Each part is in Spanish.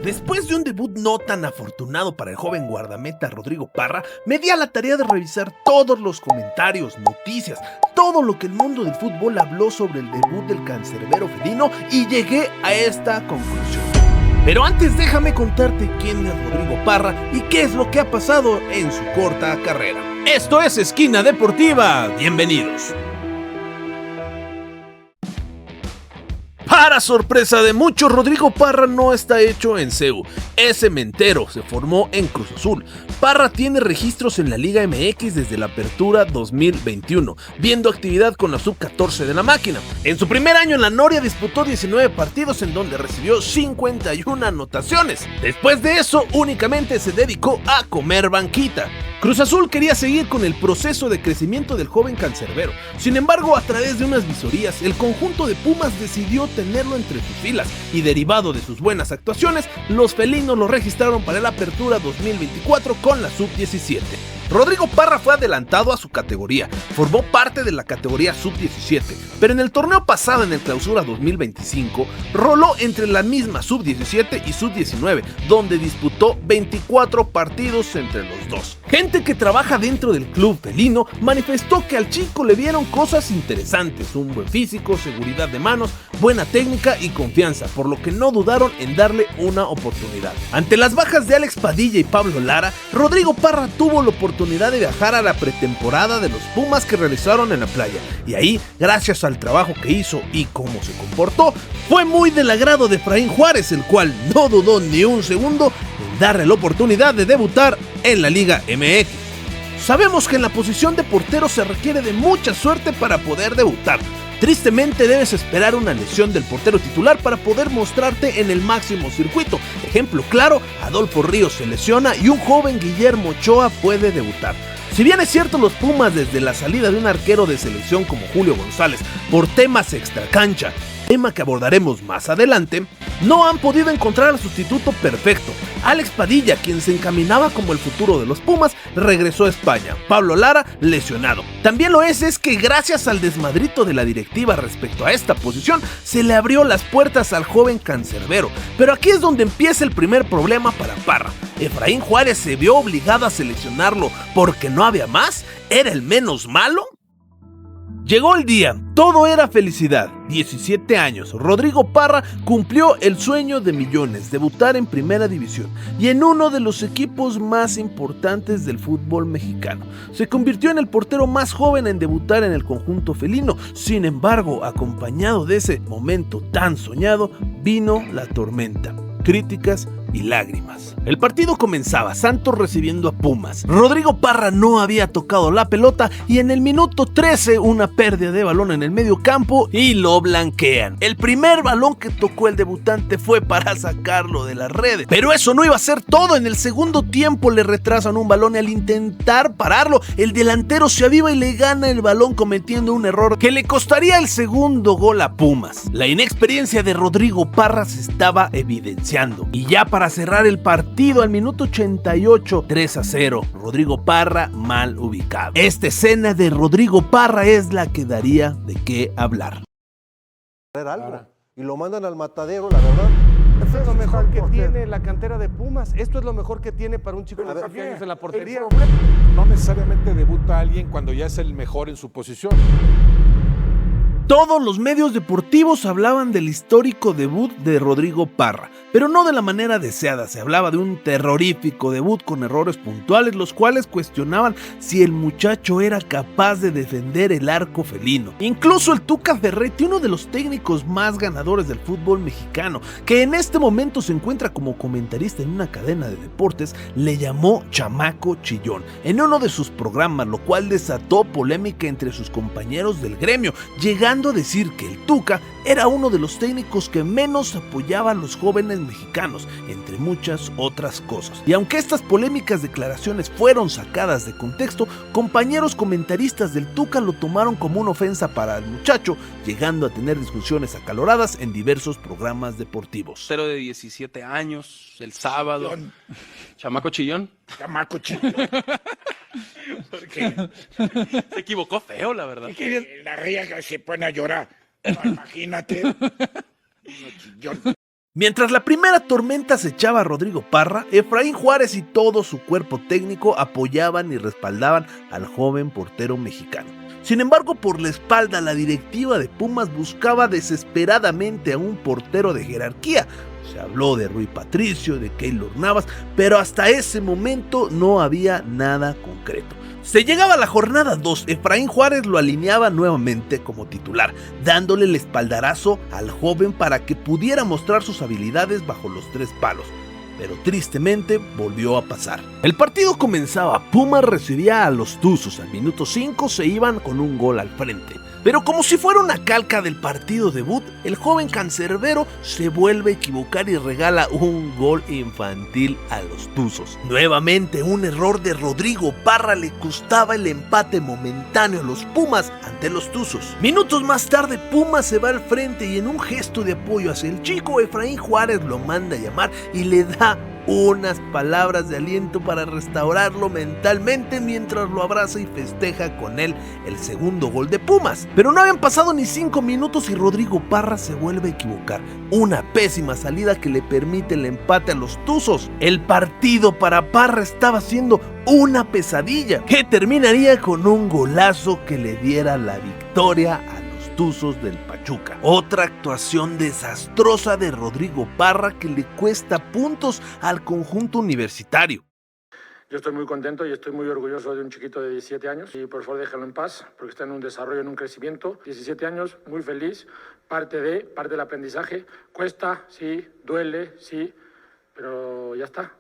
Después de un debut no tan afortunado para el joven guardameta Rodrigo Parra, me di a la tarea de revisar todos los comentarios, noticias, todo lo que el mundo del fútbol habló sobre el debut del cancerbero felino y llegué a esta conclusión. Pero antes déjame contarte quién es Rodrigo Parra y qué es lo que ha pasado en su corta carrera. Esto es Esquina Deportiva, bienvenidos. Para sorpresa de muchos, Rodrigo Parra no está hecho en CEU, es cementero, se formó en Cruz Azul. Parra tiene registros en la Liga MX desde la apertura 2021, viendo actividad con la sub-14 de la máquina. En su primer año en la Noria disputó 19 partidos en donde recibió 51 anotaciones. Después de eso únicamente se dedicó a comer banquita. Cruz Azul quería seguir con el proceso de crecimiento del joven cancerbero. Sin embargo, a través de unas visorías, el conjunto de Pumas decidió tenerlo entre sus filas y derivado de sus buenas actuaciones, los felinos lo registraron para la apertura 2024 con la sub-17. Rodrigo Parra fue adelantado a su categoría, formó parte de la categoría sub-17, pero en el torneo pasado en el clausura 2025, roló entre la misma sub-17 y sub-19, donde disputó 24 partidos entre los dos. Gente que trabaja dentro del club felino manifestó que al chico le vieron cosas interesantes, un buen físico, seguridad de manos, buena técnica y confianza, por lo que no dudaron en darle una oportunidad. Ante las bajas de Alex Padilla y Pablo Lara, Rodrigo Parra tuvo la oportunidad de viajar a la pretemporada de los Pumas que realizaron en la playa, y ahí, gracias al trabajo que hizo y cómo se comportó, fue muy del agrado de Efraín Juárez, el cual no dudó ni un segundo en darle la oportunidad de debutar en la Liga MX. Sabemos que en la posición de portero se requiere de mucha suerte para poder debutar. Tristemente debes esperar una lesión del portero titular para poder mostrarte en el máximo circuito. Ejemplo claro, Adolfo Ríos se lesiona y un joven Guillermo Ochoa puede debutar. Si bien es cierto, los Pumas desde la salida de un arquero de selección como Julio González por temas extracancha, tema que abordaremos más adelante, no han podido encontrar al sustituto perfecto. Alex Padilla, quien se encaminaba como el futuro de los Pumas, regresó a España. Pablo Lara, lesionado. También lo es que gracias al desmadrito de la directiva respecto a esta posición, se le abrió las puertas al joven cancerbero. Pero aquí es donde empieza el primer problema para Parra. Efraín Juárez se vio obligado a seleccionarlo porque no había más, ¿era el menos malo? Llegó el día, todo era felicidad. 17 años, Rodrigo Parra cumplió el sueño de millones, debutar en primera división y en uno de los equipos más importantes del fútbol mexicano. Se convirtió en el portero más joven en debutar en el conjunto felino. Sin embargo, acompañado de ese momento tan soñado, vino la tormenta, críticas y lágrimas. El partido comenzaba, Santos recibiendo a Pumas. Rodrigo Parra no había tocado la pelota y en el minuto 13 una pérdida de balón en el medio campo y lo blanquean. El primer balón que tocó el debutante fue para sacarlo de las redes. Pero eso no iba a ser todo. En el segundo tiempo le retrasan un balón y al intentar pararlo, el delantero se aviva y le gana el balón cometiendo un error que le costaría el segundo gol a Pumas. La inexperiencia de Rodrigo Parra se estaba evidenciando y ya para cerrar el partido al minuto 88, 3-0, Rodrigo Parra mal ubicado. Esta escena de Rodrigo Parra es la que daría de qué hablar. Algo, y lo mandan al matadero, la verdad. Esto es lo mejor que tiene la cantera de Pumas. Esto es lo mejor que tiene para un chico de 15 años en la portería. No necesariamente debuta alguien cuando ya es el mejor en su posición. Todos los medios deportivos hablaban del histórico debut de Rodrigo Parra, pero no de la manera deseada. Se hablaba de un terrorífico debut con errores puntuales, los cuales cuestionaban si el muchacho era capaz de defender el arco felino. Incluso el Tuca Ferretti, uno de los técnicos más ganadores del fútbol mexicano, que en este momento se encuentra como comentarista en una cadena de deportes, le llamó chamaco chillón en uno de sus programas, lo cual desató polémica entre sus compañeros del gremio, llegando a decir que el Tuca era uno de los técnicos que menos apoyaba a los jóvenes mexicanos, entre muchas otras cosas. Y aunque estas polémicas declaraciones fueron sacadas de contexto, compañeros comentaristas del Tuca lo tomaron como una ofensa para el muchacho, llegando a tener discusiones acaloradas en diversos programas deportivos. Cero de 17 años, el sábado. Chamaco chillón. Chamaco chillón. Porque se equivocó feo, la verdad. La riega se pone a llorar. No, imagínate. Chillón. Mientras la primera tormenta acechaba a Rodrigo Parra, Efraín Juárez y todo su cuerpo técnico apoyaban y respaldaban al joven portero mexicano. Sin embargo, por la espalda, la directiva de Pumas buscaba desesperadamente a un portero de jerarquía. Se habló de Rui Patricio, de Keylor Navas, pero hasta ese momento no había nada concreto. Se llegaba a la jornada 2, Efraín Juárez lo alineaba nuevamente como titular, dándole el espaldarazo al joven para que pudiera mostrar sus habilidades bajo los 3 palos. Pero tristemente volvió a pasar. El partido comenzaba, Pumas recibía a los Tuzos, al minuto 5 se iban con un gol al frente. Pero como si fuera una calca del partido debut, el joven cancerbero se vuelve a equivocar y regala un gol infantil a los Tuzos. Nuevamente un error de Rodrigo Parra le costaba el empate momentáneo a los Pumas ante los Tuzos. Minutos más tarde Pumas se va al frente y en un gesto de apoyo hacia el chico, Efraín Juárez lo manda a llamar y le da unas palabras de aliento para restaurarlo mentalmente mientras lo abraza y festeja con él el segundo gol de Pumas. Pero no habían pasado ni 5 minutos y Rodrigo Parra se vuelve a equivocar. Una pésima salida que le permite el empate a los Tuzos. El partido para Parra estaba siendo una pesadilla que terminaría con un golazo que le diera la victoria a los Tuzos del Pachuca. Otra actuación desastrosa de Rodrigo Parra que le cuesta puntos al conjunto universitario. Yo estoy muy contento y estoy muy orgulloso de un chiquito de 17 años y por favor déjalo en paz porque está en un desarrollo, en un crecimiento. 17 años, muy feliz, parte del aprendizaje. Cuesta, sí, duele, sí, pero ya está.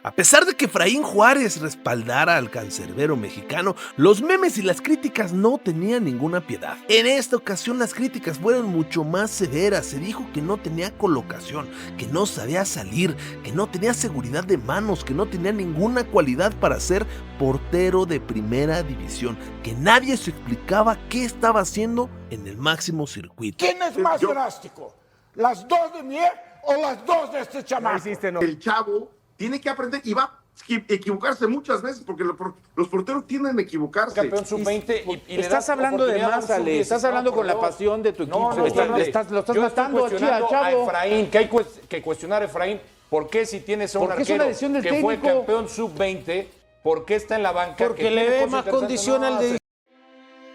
A pesar de que Efraín Juárez respaldara al cancerbero mexicano, los memes y las críticas no tenían ninguna piedad. En esta ocasión las críticas fueron mucho más severas. Se dijo que no tenía colocación, que no sabía salir, que no tenía seguridad de manos, que no tenía ninguna cualidad para ser portero de primera división, que nadie se explicaba qué estaba haciendo en el máximo circuito. ¿Quién es más drástico? ¿Las dos de Mier o las dos de este chamaco? El chavo tiene que aprender y va a equivocarse muchas veces porque los porteros tienden a equivocarse. Campeón sub-20 y estás hablando de más, Ale. Estás hablando con la pasión de tu equipo. Lo estás matando aquí al chavo. Efraín, que hay que cuestionar a Efraín. ¿Por qué si tienes a un arquero que fue campeón sub-20, por qué está en la banca? Porque le ve más condición al de...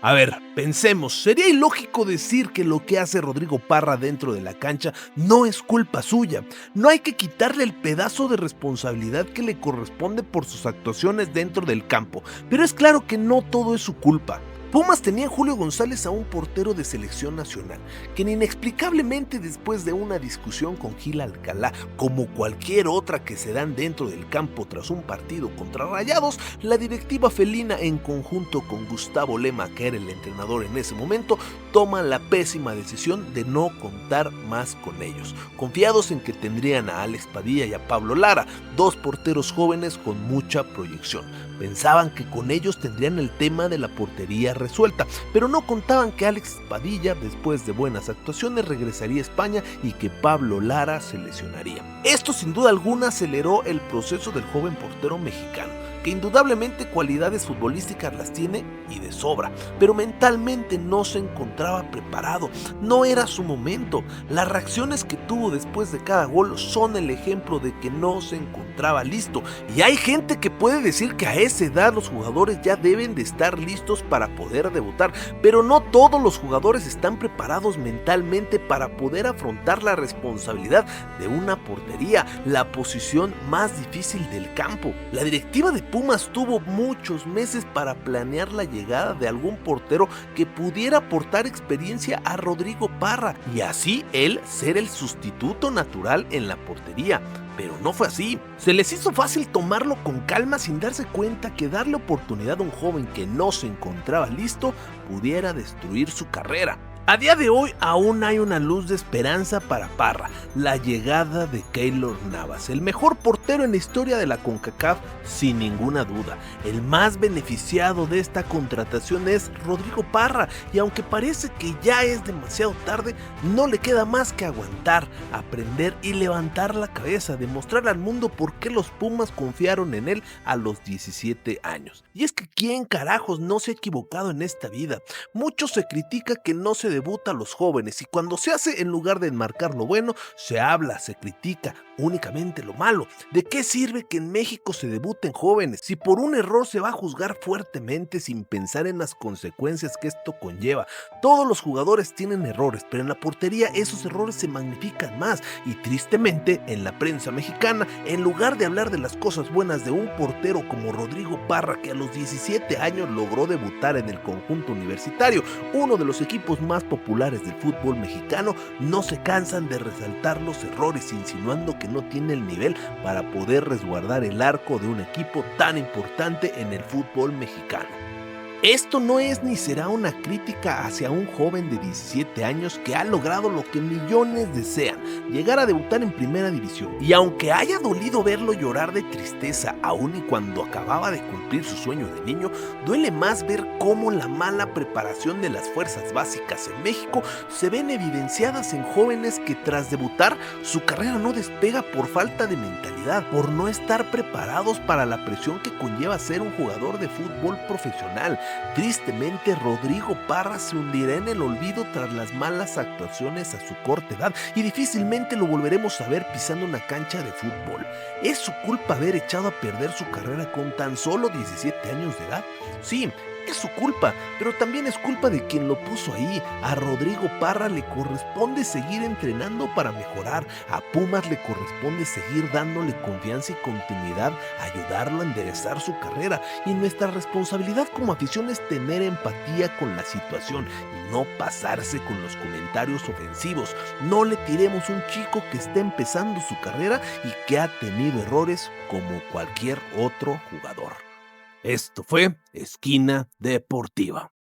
A ver, pensemos, sería ilógico decir que lo que hace Rodrigo Parra dentro de la cancha no es culpa suya. No hay que quitarle el pedazo de responsabilidad que le corresponde por sus actuaciones dentro del campo, pero es claro que no todo es su culpa. Pumas tenía en Julio González a un portero de selección nacional, quien inexplicablemente después de una discusión con Gil Alcalá, como cualquier otra que se dan dentro del campo tras un partido contra Rayados, la directiva felina en conjunto con Gustavo Lema, que era el entrenador en ese momento, toma la pésima decisión de no contar más con ellos, confiados en que tendrían a Alex Padilla y a Pablo Lara, dos porteros jóvenes con mucha proyección. Pensaban que con ellos tendrían el tema de la portería resuelta, pero no contaban que Alex Padilla, después de buenas actuaciones, regresaría a España y que Pablo Lara se lesionaría. Esto sin duda alguna aceleró el proceso del joven portero mexicano, que indudablemente cualidades futbolísticas las tiene y de sobra, pero mentalmente no se encontraba preparado, no era su momento. Las reacciones que tuvo después de cada gol son el ejemplo de que no se encontraba listo, y hay gente que puede decir que a esa edad los jugadores ya deben de estar listos para poder debutar, pero no todos los jugadores están preparados mentalmente para poder afrontar la responsabilidad de una portería, la posición más difícil del campo. La directiva de Pumas tuvo muchos meses para planear la llegada de algún portero que pudiera aportar experiencia a Rodrigo Parra y así él ser el sustituto natural en la portería. Pero no fue así. Se les hizo fácil tomarlo con calma sin darse cuenta que darle oportunidad a un joven que no se encontraba listo pudiera destruir su carrera. A día de hoy aún hay una luz de esperanza para Parra, la llegada de Keylor Navas, el mejor portero en la historia de la CONCACAF sin ninguna duda. El más beneficiado de esta contratación es Rodrigo Parra y aunque parece que ya es demasiado tarde, no le queda más que aguantar, aprender y levantar la cabeza, demostrar al mundo por qué los Pumas confiaron en él a los 17 años. Y es que ¿quién carajos no se ha equivocado en esta vida? Mucho se critica que no se debuta a los jóvenes y cuando se hace, en lugar de enmarcar lo bueno, se habla, se critica únicamente lo malo. ¿De qué sirve que en México se debuten jóvenes si por un error se va a juzgar fuertemente sin pensar en las consecuencias que esto conlleva? Todos los jugadores tienen errores, pero en la portería esos errores se magnifican más y tristemente en la prensa mexicana, en lugar de hablar de las cosas buenas de un portero como Rodrigo Parra, que a los 17 años logró debutar en el conjunto universitario, uno de los equipos más populares del fútbol mexicano, no se cansan de resaltar los errores, insinuando que no tiene el nivel para poder resguardar el arco de un equipo tan importante en el fútbol mexicano. Esto no es ni será una crítica hacia un joven de 17 años que ha logrado lo que millones desean, llegar a debutar en primera división. Y aunque haya dolido verlo llorar de tristeza aún y cuando acababa de cumplir su sueño de niño, duele más ver cómo la mala preparación de las fuerzas básicas en México se ven evidenciadas en jóvenes que tras debutar su carrera no despega por falta de mentalidad, por no estar preparados para la presión que conlleva ser un jugador de fútbol profesional. Tristemente, Rodrigo Parra se hundirá en el olvido tras las malas actuaciones a su corta edad y difícilmente lo volveremos a ver pisando una cancha de fútbol. ¿Es su culpa haber echado a perder su carrera con tan solo 17 años de edad? Sí, es su culpa, pero también es culpa de quien lo puso ahí. A Rodrigo Parra le corresponde seguir entrenando para mejorar, a Pumas le corresponde seguir dándole confianza y continuidad, ayudarlo a enderezar su carrera, y nuestra responsabilidad como afición es tener empatía con la situación y no pasarse con los comentarios ofensivos. No le tiremos a un chico que está empezando su carrera y que ha tenido errores como cualquier otro jugador. Esto fue Esquina Deportiva.